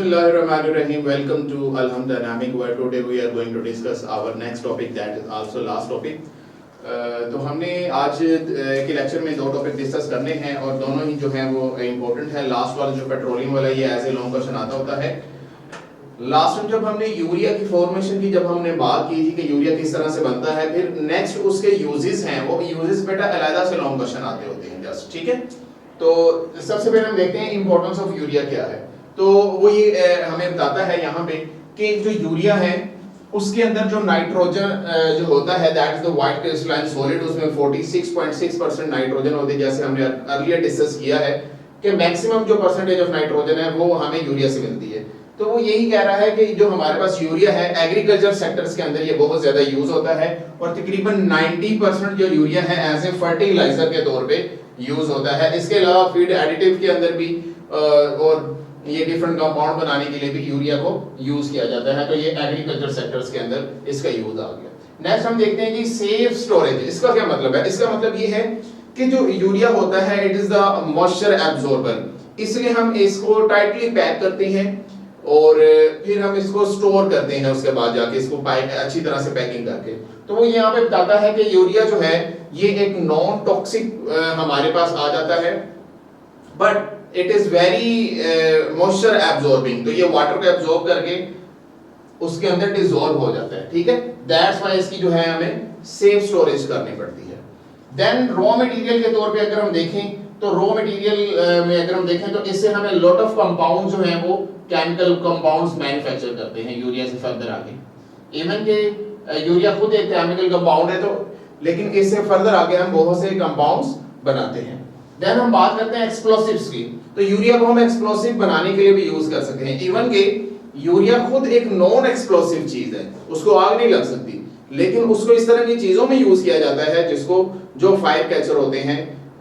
Bismillahirrahmanirrahim. Welcome to Alham Dynamic, where today we are going to discuss our next topic, that is also last topic. तो हमने आज के lecture में दो topic discuss करने हैं और दोनों ही जो हैं वो इम्पोर्टेंट है। लास्ट वाला जो पेट्रोलियम वाला ये एज ए लॉन्ग क्वेश्चन आता होता है। लास्ट टाइम जब हमने यूरिया की फॉर्मेशन की जब हमने बात की थी कि यूरिया किस तरह से बनता है, फिर नेक्स्ट उसके यूजेस हैं, वो यूजेस बेटा अलग से लॉन्ग क्वेश्चन आते होते हैं जस्ट, ठीक है। तो सबसे पहले हम देखते हैं इंपॉर्टेंस ऑफ यूरिया क्या है। तो वो ये हमें बताता है यहाँ पे कि जो यूरिया है उसके अंदर जो नाइट्रोजन जो होता है that is the white crystalline solid, उसमें 46.6% नाइट्रोजन होती है। जैसे हमने अर्लियर डिस्कस किया है कि मैक्सिमम जो परसेंटेज ऑफ नाइट्रोजन है वो हमें यूरिया से मिलती है। तो वो यही कह रहा है कि जो हमारे पास यूरिया है एग्रीकल्चर सेक्टर्स के अंदर ये बहुत ज्यादा यूज होता है और तकरीबन 90% जो यूरिया है एज ए फर्टिलाइजर के तौर पे यूज होता है। इसके अलावा फीड एडिटिव के अंदर भी और ये डिफरेंट कंपाउंड बनाने के लिए भी यूरिया को यूज किया जाता है। तो ये एग्रीकल्चर सेक्टर्स के अंदर इसका यूज आ गया। नेक्स्ट हम देखते हैं कि सेफ स्टोरेज, इसका क्या मतलब है? इसका मतलब ये है कि जो यूरिया होता है it is the moisture absorber, इसलिए हम इसको टाइटली पैक करते हैं और फिर हम इसको स्टोर करते हैं उसके बाद जाके इसको अच्छी तरह से पैकिंग करके। तो वो यहाँ पे बताता है कि यूरिया जो है ये एक नॉन टॉक्सिक हमारे पास आ जाता है, but it is very moisture absorbing. तो ये वाटर को एब्जॉर्ब करके उसके अंदर डिसॉल्व हो जाता है, ठीक है। दैट्स व्हाई इसकी जो है हमें सेफ स्टोरेज करनी पड़ती है। देन रॉ मटेरियल के तौर पे अगर हम देखें तो रॉ मटेरियल में अगर हम देखें तो इससे हमें लॉट ऑफ कंपाउंड जो हैं वो केमिकल कंपाउंड्स मैन्युफैक्चर करते हैं यूरिया से फर्दर आगे। इवन के यूरिया खुद एक केमिकल कंपाउंड है, तो लेकिन इससे फर्दर आगे हम बहुत से कंपाउंड्स बनाते हैं। देन हम बात करते हैं एक्सप्लोसिव्स की। तो यूरिया को हम एक्सप्लोसिव बनाने के लिए भी यूज कर सकते हैं। इवन के यूरिया खुद एक नॉन एक्सप्लोसिव चीज है, उसको आग नहीं लग सकती, लेकिन उसको इस तरह की चीजों में यूज किया जाता है जिसको जो फायर कैचर होते हैं,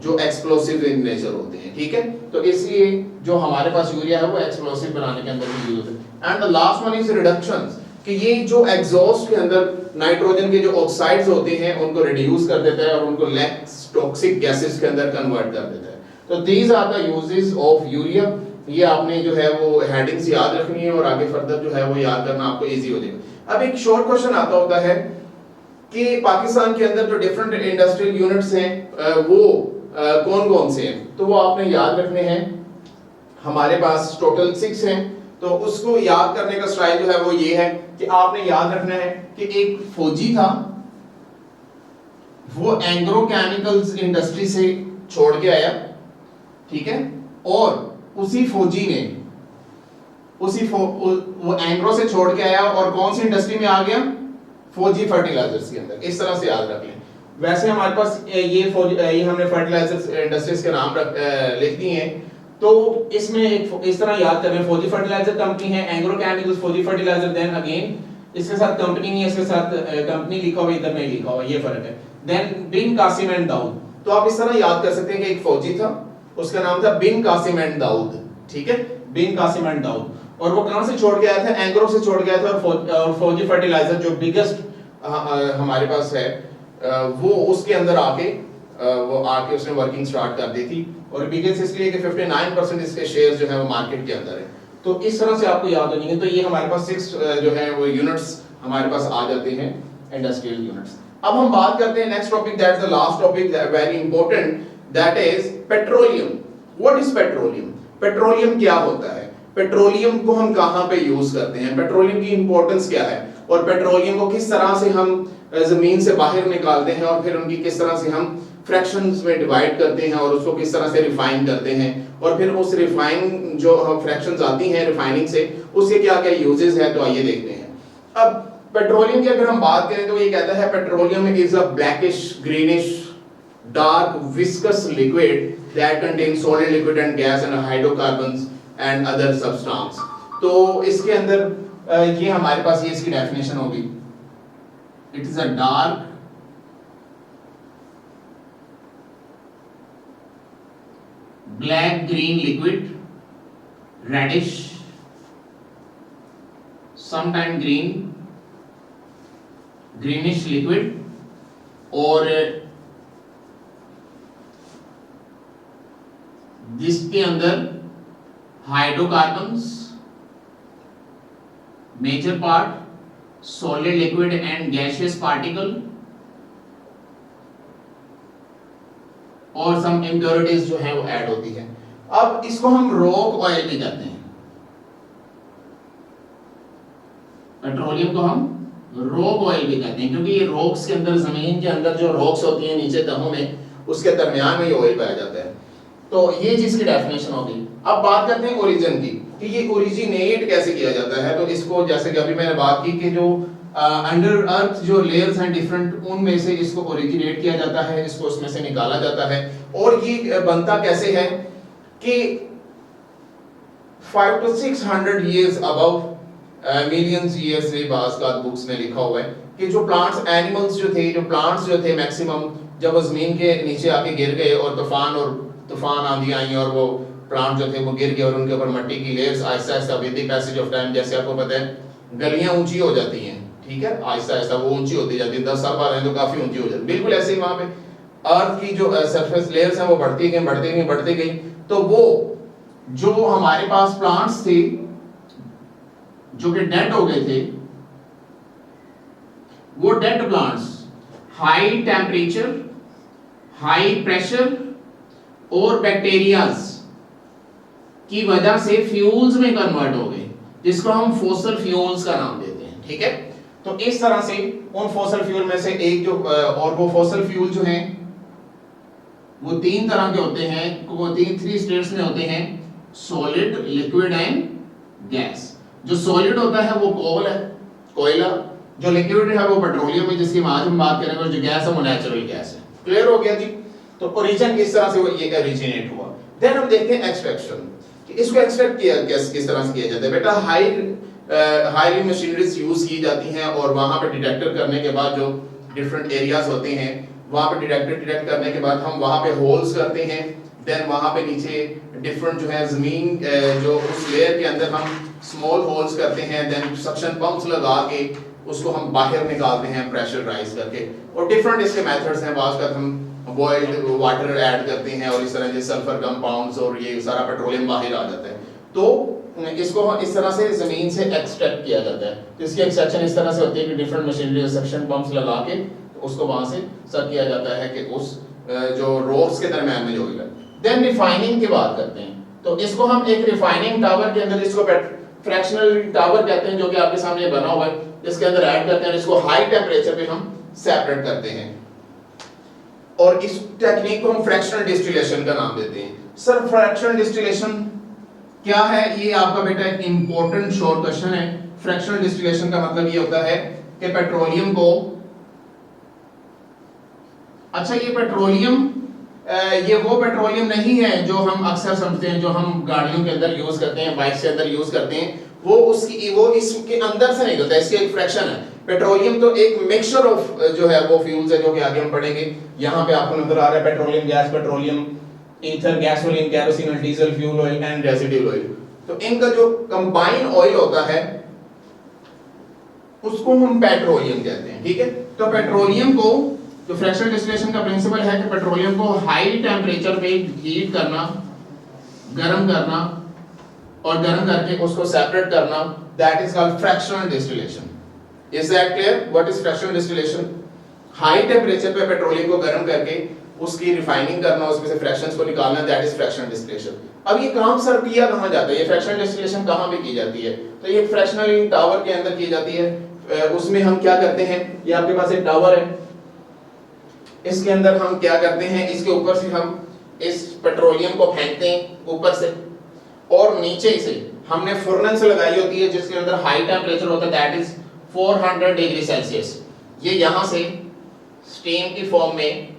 जो एक्सप्लोसिव इन नेचर होते हैं, ठीक है। तो इसलिए जो हमारे पास यूरिया है वो एक्सप्लोसिव बनाने के अंदर भी यूज होता है। And the last one is reductions, कि ये जो एग्जॉस्ट के अंदर नाइट्रोजन के जो ऑक्साइड्स होते हैं उनको रिड्यूस कर देता है और उनको लेस टॉक्सिक गैसेस के अंदर कन्वर्ट कर देता है। तो these are the uses of urea. ये आपने जो है वो हेडिंग्स याद रखनी है और आगे फर्दर जो है वो याद करना आपको इजी हो जाएगा। अब एक शॉर्ट क्वेश्चन आता होता है कि पाकिस्तान के अंदर जो डिफरेंट इंडस्ट्रियल यूनिट्स हैं वो कौन कौन से हैं, तो वो आपने याद रखने हैं। हमारे पास टोटल 6 हैं। तो उसको याद करने का स्टाइल जो है वो ये है कि आपने याद रखना है कि एक फौजी था, वो एंग्रो केमिकल्स इंडस्ट्री से छोड़ के आया, ठीक है, और उसी फौजी ने वो एंग्रो से छोड़ के आया और कौन सी इंडस्ट्री में आ गया? फौजी फर्टिलाइजर्स के अंदर। इस तरह से याद रख लें। वैसे हमारे पास ये हमने फर्टिलाइजर्स इंडस्ट्रीज के नाम लिख दिए हैं। तो इसमें एक इस तरह याद करें, फौजी फर्टिलाइजर कंपनी है, एंग्रो केमिकल्स फौजी फर्टिलाइजर, देन अगेन इसके साथ कंपनी नहीं है, इसके साथ कंपनी लिखा हुआ इधर नहीं लिखा हुआ, ये फर्क है। Then bin Qasim and Dawood. तो आप इस तरह याद कर सकते हैं कि एक फौजी था, उसका नाम था बिन कासिम एंड दाऊद, ठीक है, बिन कासिम एंड दाऊद। और वो कहां से छोड़ के आया था? एंग्रो से छोड़ गया था। और फौजी फर्टिलाइजर जो बिगेस्ट हमारे पास है वो उसके अंदर आके उसने वर्किंग स्टार्ट कर दी थी। और बिगेस्ट इसलिए कि 59% इसके शेयर्स जो है वो मार्केट के अंदर है। तो इस तरह से आपको याद होनी है। तो ये हमारे पास 6 जो है वो यूनिट्स हमारे पास आ जाते हैं, इंडस्ट्रियल यूनिट्स। अब हम बात करते हैं next topic, that is the last topic, very important, that is petroleum. What is petroleum? Petroleum क्या होता है? पेट्रोलियम को हम कहां पे यूज करते हैं? पेट्रोलियम की इंपॉर्टेंस क्या है? और पेट्रोलियम को किस तरह से हम जमीन से बाहर निकालते हैं और फिर उनकी किस तरह से हम फ्रैक्शंस में डिवाइड करते हैं और उसको किस तरह से रिफाइन करते हैं, और फिर उस रिफाइन जो फ्रैक्शंस आती हैं रिफाइनिंग से, उसके क्या क्या यूजेस है, तो आइए देखते हैं। अब पेट्रोलियम की अगर हम बात करें तो ये कहता है petroleum is a blackish greenish dark viscous liquid that contains solid liquid and gas and hydrocarbons and other substance. तो इसके अंदर ये हमारे पास ये इसकी डेफिनेशन होगी, it is a dark black green liquid, reddish, sometime greenish liquid, और जिसके अंदर hydrocarbons major part, solid, liquid and gaseous particle और सम इम्प्योरिटीज जो है वो ऐड होती है। अब इसको हम रॉक ऑयल भी कहते हैं, पेट्रोलियम को हम रॉक ऑयल भी कहते हैं, क्योंकि ये रॉक्स के अंदर, जमीन के अंदर जो रॉक्स होती हैं नीचे तहों में, उसके दरमियान में ये ऑयल पाया जाता है। तो ये चीज की डेफिनेशन होगी। अब बात करते हैं ओरिजिन की, कि ये ओरिजिनेट कैसे किया जाता है। तो इसको जैसे कि अभी मैंने बात की कि जो अंडर अर्थ जो लेयर्स हैं डिफरेंट, उनमें से इसको ओरिजिनेट किया जाता है, इसको उसमें से निकाला जाता है। और ये बनता कैसे है कि 500 to 600 years above millions years से बाज़ का बुक्स में लिखा हुआ है कि जो प्लांट्स, एनिमल्स जो थे मैक्सिमम, जब वो जमीन के नीचे आके गिर गए और तूफान आंधी आई और वो प्लांट जो थे वो गिर गए और उनके ऊपर मिट्टी की layers Aahista Aahista with the passage of time, जैसे आपको पता है गलियां ऊंची हो जाती हैं, ठीक है, आहिस्ता आहिस्ता वो ऊंची होती जाती है, 10 साल बाद हैं तो काफी ऊंची हो जाती है। बिल्कुल ऐसे ही वहां पे अर्थ की जो सरफेस लेयर्स हैं वो बढ़ती गई। तो वो जो हमारे पास प्लांट्स थे जो कि डेड हो गए थे, वो dead plants high temperature, high pressure और बैक्टीरियाज की वजह से फ्यूल्स में कन्वर्ट हो गए, जिसको हम फॉसिल फ्यूल्स का नाम देते हैं, ठीक है। तो इस तरह से उन फॉसिल फ्यूल में से एक जो और वो फॉसिल फ्यूल जो हैं वो 3 तरह के होते हैं, वो 3 स्टेट्स में होते हैं, सॉलिड, लिक्विड एंड गैस। जो सॉलिड होता है वो कोल है, कोयला, जो लिक्विड है वो पेट्रोलियम है, जिसकी आज हम बात करेंगे, और जो गैस है वो नेचुरल गैस है। क्लियर हो गया जी। तो ओरिजिन किस तरह से वो ये ओरिजिनेट हुआ। देन हम देखते हैं एक्सट्रैक्शन, कि इसको एक्सट्रैक्ट किया किस तरह से किया जाता है। बेटा हाईली मशीनरीज यूज की जाती हैं और वहां पे डिटेक्टर करने के बाद जो डिफरेंट एरियाज होते हैं वहां पे डिटेक्ट करने के बाद हम वहां पे होल्स करते हैं। देन वहां पे नीचे डिफरेंट जो है जमीन जो उस लेयर के अंदर हम स्मॉल होल्स करते हैं, देन सक्शन पंप्स लगा के उसको हम बाहर निकालते हैं प्रेशर राइज करके। और डिफरेंट इसके मेथड्स हैं, बात कर हम बॉइल्ड वाटर ऐड करते हैं और इस तरह से सल्फर कंपाउंड्स और ये सारा पेट्रोलियम बाहर आ जाता है। तो इसको इस तरह से जमीन से एक्सट्रैक्ट किया जाता है। तो इसकी एक्सट्रैक्शन इस तरह से होती है कि डिफरेंट मशीनरी सक्शन पंप्स लगा के उसको वहां से सक किया जाता है कि उस जो रॉक्स के दरमियान में जो है। देन रिफाइनिंग की बात करते हैं, तो इसको हम एक रिफाइनिंग टावर के अंदर, इसको फ्रैक्शनल टावर कहते हैं, जो कि आपके सामने बना हुआ है, इसके अंदर ऐड करते हैं, इसको हाई टेम्परेचर पे हम सेपरेट करते हैं और इस टेक्निक को हम फ्रैक्शनल डिस्टिलेशन का नाम देते हैं। सर फ्रैक्शनल डिस्टिलेशन क्या है, ये आपका बेटा एक इंपॉर्टेंट शॉर्ट क्वेश्चन है। फ्रैक्शनल डिस्टिलेशन का मतलब ये होता है कि पेट्रोलियम को, अच्छा ये पेट्रोलियम ये वो पेट्रोलियम नहीं है जो हम अक्सर समझते हैं, जो हम गाड़ियों के अंदर यूज करते हैं, बाइक के अंदर यूज करते हैं, वो इसके अंदर से निकलता है, इसकी एक फ्रैक्शन है। पेट्रोलियम तो एक मिक्सचर ऑफ जो है वो फ्यूल्स है, जो कि आगे हम पढ़ेंगे। यहाँ पे आपको नजर आ रहा है petroleum gas, petroleum, ether, gasoline, kerosene, diesel, fuel oil and residual oil. तो इनका जो कंबाइन ऑयल होता है उसको हम पेट्रोलियम कहते हैं, ठीक है। तो पेट्रोलियम को, तो फ्रैक्शनल डिस्टिलेशन का प्रिंसिपल है कि पेट्रोलियम को हाई टेम्परेचर पे हीट करना, गर्म करना और गर्म करके उसको सेपरेट करना, that is called fractional distillation. Is that clear? What is fractional distillation? High temperature पे पेट्रोलियम को गर्म करके उसकी रिफाइनिंग करना, उसमें से फ्रैक्शंस को निकालना, दैट इज फ्रैक्शनल डिस्टिलेशन। अब ये काम सर किया कहां जाता है, ये फ्रैक्शनल डिस्टिलेशन कहां पे की जाती है? तो ये फ्रैक्शनल टावर के अंदर की जाती है। उसमें हम क्या करते हैं, ये आपके पास एक टावर है, इसके अंदर हम क्या करते हैं, इसके ऊपर से हम इस पेट्रोलियम को फेंकते हैं ऊपर से, और नीचे से हमने फर्नेस लगाई होती है जिसके अंदर हाई टेम्परेचर होता है, दैट इज 400 डिग्री सेल्सियस। ये यहां से स्टीम की फॉर्म में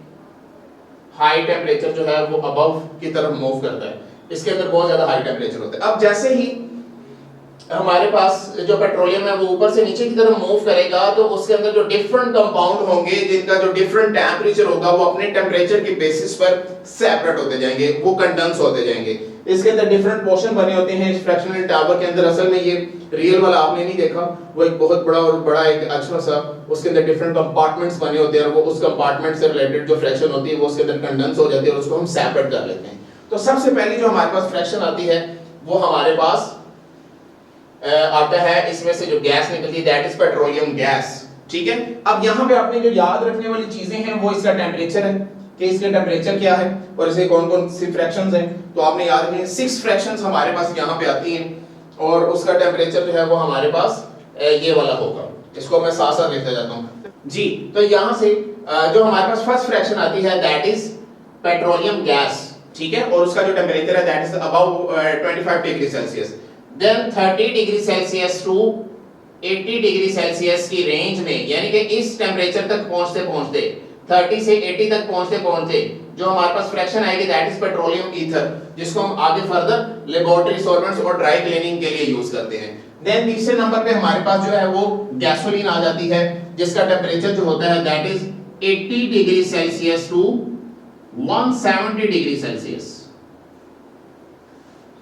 हाई टेम्परेचर जो है वो अबव की तरफ मूव करता है, इसके अंदर बहुत ज्यादा हाई टेम्परेचर होता है। अब जैसे ही हमारे पास जो पेट्रोलियम है वो ऊपर से नीचे की तरफ मूव करेगा, तो उसके अंदर जो डिफरेंट कंपाउंड होंगे जिनका जो डिफरेंट टेम्परेचर होगा वो अपने टेम्परेचर के बेसिस पर सेपरेट होते जाएंगे, वो कंडेंस होते जाएंगे। इसके अंदर डिफरेंट पोर्शन बने होते हैं इस फ्रैक्शनल टावर के अंदर। असल में ये रियल वाला आपने नहीं देखा, वो एक बहुत बड़ा एक अच्छा सा, उसके अंदर डिफरेंट कंपार्टमेंट्स बने होते हैं और वो उस कंपार्टमेंट से रिलेटेड जो फ्रैक्शन होती है वो उसके अंदर कंडेंस हो जाती है और उसको हम सेपरेट कर लेते हैं। तो सबसे पहले जो हमारे पास फ्रैक्शन आती है वो हमारे पास आता है, इसमें से जो गैस निकलती है दैट इज पेट्रोलियम गैस। ठीक है, अब यहाँ पे आपने जो याद रखने वाली चीजें हैं वो इसका टेम्परेचर है कि इसका टेम्परेचर क्या है और इसे कौन कौन सी फ्रैक्शंस हैं। तो आपने याद रखनी है 6 फ्रैक्शंस हमारे पास यहाँ पे आती हैं और उसका टेम्परेचर जो है वो हमारे पास ये वाला होगा। इसको मैं साथ साथ लिखता जाता हूँ जी। तो यहाँ से जो हमारे पास फर्स्ट फ्रैक्शन आती है दैट इज पेट्रोलियम गैस। ठीक है, और उसका जो टेम्परेचर है that is above 25 degree Celsius. Then 30 degree Celsius to 80 degree Celsius की रेंज में, यानी कि इस टेम्परेचर तक पहुंचते पहुंचते 30 से 80 तक पहुंचते पहुंचते जो हमारे पास फ्रैक्शन आएगी दैट इज पेट्रोलियम ईथर, जिसको हम आगे फर्दर लेबोरेटरी सॉल्वेंट्स और ड्राई क्लीनिंग के लिए यूज करते हैं। देन तीसरे नंबर पे हमारे पास जो है वो गैसोलीन आ जाती है, जिसका टेम्परेचर जो होता है that is 80 degree Celsius to 170 degree Celsius.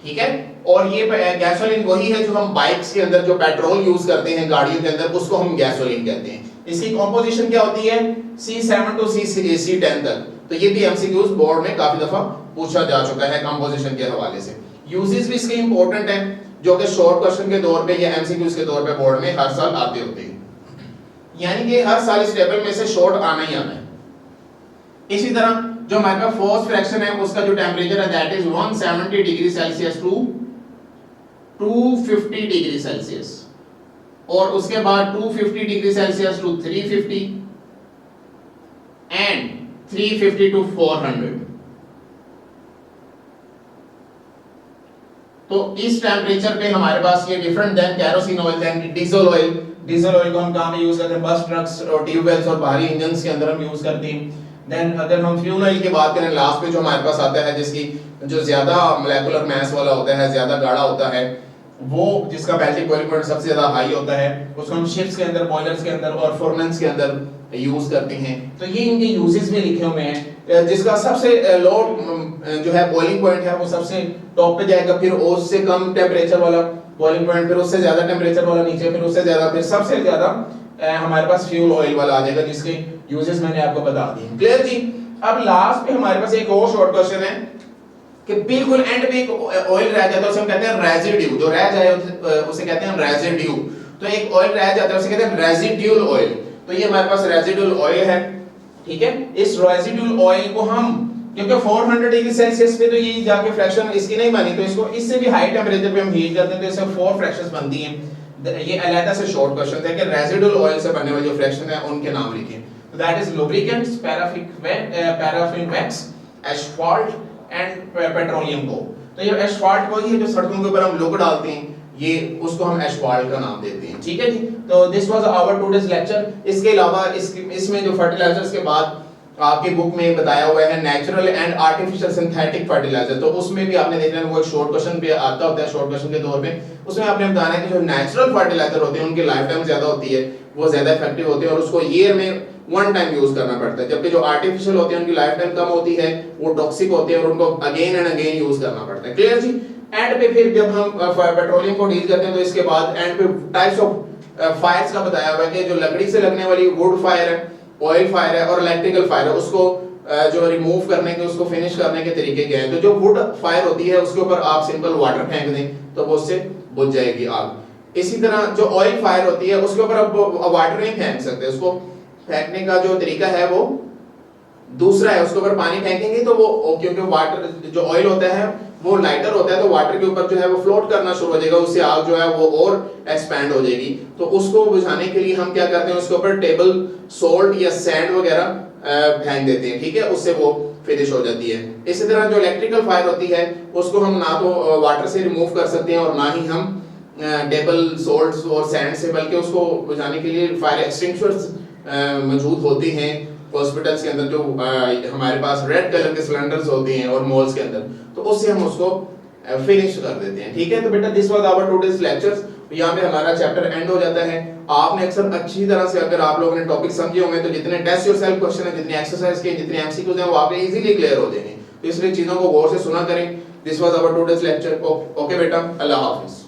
ठीक है, और ये गैसोलीन वही है जो हम बाइक्स के अंदर जो पेट्रोल यूज करते हैं गाड़ियों के अंदर, उसको हम गैसोलीन कहते हैं। इसकी कंपोजिशन क्या होती है C7 टू C10 तक। तो ये भी एमसीक्यूज बोर्ड में काफी दफा पूछा जा चुका है कंपोजिशन के हवाले से। यूजेस भी इसके इंपॉर्टेंट हैं जो कि शॉर्ट क्वेश्चन के तौर पे या एमसीक्यूज के तौर पे बोर्ड में हर साल आते होते हैं, यानी कि हर साल इस टेबल में से शॉर्ट आना ही आना है। इसी तरह जो हमारे पास फोर्थ फ्रैक्शन है उसका जो टेम्परेचर है that is 170 degree Celsius to 250 degree Celsius, और उसके बाद 250 degree Celsius to 350 and 350 to 400। तो इस टेम्परेचर पे हमारे पास ये different then kerosene oil then diesel oil. Diesel oil को हम कहां में यूज करते हैं? बस, ट्रक्स और ट्यूबवेल्स और भारी इंजन्स के अंदर हम यूज करते हैं। देन अगर हम फ्यूल ऑयल की बात करें लास्ट पे जो हमारे पास आता है, जिसकी जो ज्यादा मोलेकुलर मास वाला होता है, ज्यादा गाढ़ा होता है, वो जिसका मेल्टिंग पॉइंट सबसे ज्यादा हाई होता है, उसको हम शिप्स के अंदर, बॉयलर्स के अंदर और फर्नेस के अंदर यूज करते हैं। तो ये इनके यूजेस में लिखे हुए हैं। जिसका सबसे लो जो है बॉइलिंग पॉइंट है वो सबसे टॉप पे जाएगा, फिर उससे कम टेम्परेचर वाला बॉइलिंग पॉइंट, फिर उससे ज्यादा टेम्परेचर वाला नीचे, फिर उससे ज्यादा, फिर सबसे ज्यादा हमारे पास फ्यूल ऑयल वाला आ जाएगा, जिसके यूजेस मैंने आपको बता दिए। क्लियर जी? अब लास्ट पे हमारे पास एक और शॉर्ट क्वेश्चन है कि बिल्कुल एंड पे एक ऑयल रह जाता है, उसे हम कहते हैं रेजिड्यू। जो रह जाए उसे कहते हैं रेजिड्यू। तो एक ऑयल रह जाता है उसे कहते हैं रेजिड्यूल ऑयल। तो ये हमारे पास रेजिड्यूल ऑयल है। ठीक है, इस रेजिड्यूल ऑयल को हम, क्योंकि 400 डिग्री सेल्सियस पे तो ये जाके फ्रैक्शन इसकी नहीं बनी, तो इसको इससे भी हाई टेम्परेचर पे हम हीट करते हैं तो इससे 4 फ्रैक्शंस बनती हैं। ये अलग से शॉर्ट क्वेश्चन है कि रेजिड्यूल ऑयल से बनने वाले जो फ्रैक्शन है उनके नाम लिखें। तो that is lubricants, paraffin wax, asphalt and petroleum को। तो ये एस्फाल्ट वही है जो सड़कों के ऊपर हम लोग डालते हैं, ये उसको हम एस्फाल्ट का नाम देते हैं। ठीक है जी? तो this was our today's lecture. इसके अलावा इसमें जो फर्टिलाइजर्स के बाद आपकी बुक में बताया हुआ है natural and artificial synthetic fertilizer, तो उसमें भी आपने देखना है वो एक शॉर्ट क्वेश्चन पे आता होता है, शॉर्ट क्वेश्चन के तौर पे। उसमें आपने बताना है कि जो नेचुरल फर्टिलाइजर होते हैं उनकी लाइफ टाइम ज्यादा होती है, वो ज्यादा इफेक्टिव होते हैं और उसको ईयर में 1 टाइम यूज करना पड़ता है, जबकि जो आर्टिफिशियल होते हैं उनकी लाइफ टाइम कम होती है, वो टॉक्सिक होते हैं और उनको अगेन एंड अगेन यूज करना पड़ता है। Clear ji? एंड पे फिर जब हम पेट्रोलियम को डील करते हैं तो इसके बाद एंड पे टाइप्स ऑफ फायर्स का बताया हुआ है कि जो लकड़ी से लगने वाली वुड फायर है, ऑयल फायर है और इलेक्ट्रिकल फायर है, उसको जो रिमूव करने के, उसको फिनिश करने के तरीके क्या हैं। तो जो वुड फायर होती है उसके ऊपर आप सिंपल वाटर फेंक दें तो वो उससे बुझ जाएगी आग। इसी तरह जो ऑयल फायर होती है उसके ऊपर आप वाटर नहीं फेंक सकते, उसको फेंकने का जो तरीका है वो दूसरा है। उसके ऊपर पानी फेंकेंगे तो वो, क्योंकि वाटर जो ऑयल होता है वो लाइटर होता है, तो वाटर के ऊपर जो है वो फ्लोट करना शुरू हो जाएगा, उससे आग जो है वो और एक्सपैंड हो जाएगी। तो उसको बुझाने के लिए हम क्या करते हैं, उसके ऊपर टेबल सॉल्ट या सैंड वगैरह फेंक देते हैं। ठीक है, उससे वो फिनिश हो जाती है। इसी तरह जो इलेक्ट्रिकल फायर होती है उसको हम ना तो वाटर से रिमूव कर सकते हैं और ना ही हम टेबल सॉल्ट्स और सैंड से, बल्कि उसको बुझाने के लिए फायर एक्सटिंग्विशर्स मौजूद होते हैं हॉस्पिटल्स के अंदर, जो हमारे पास रेड कलर के सिलेंडर्स होते हैं और मॉल्स के अंदर, तो उससे हम उसको फिनिश कर देते हैं। ठीक है, तो बेटा this was our today's lectures. यहाँ पे हमारा चैप्टर एंड हो जाता है। आपने अक्सर अच्छी तरह से अगर आप लोगों ने टॉपिक समझे होंगे तो जितने टेस्ट योरसेल्फ क्वेश्चन है, जितने एक्सरसाइज के, जितने एमसीक्यूज हैं वो आप इजीली क्लियर हो जाएंगे। तो इसलिए चीजों को गौर से सुना करें। This was our today's lecture. Okay बेटा, अल्लाह हाफिज।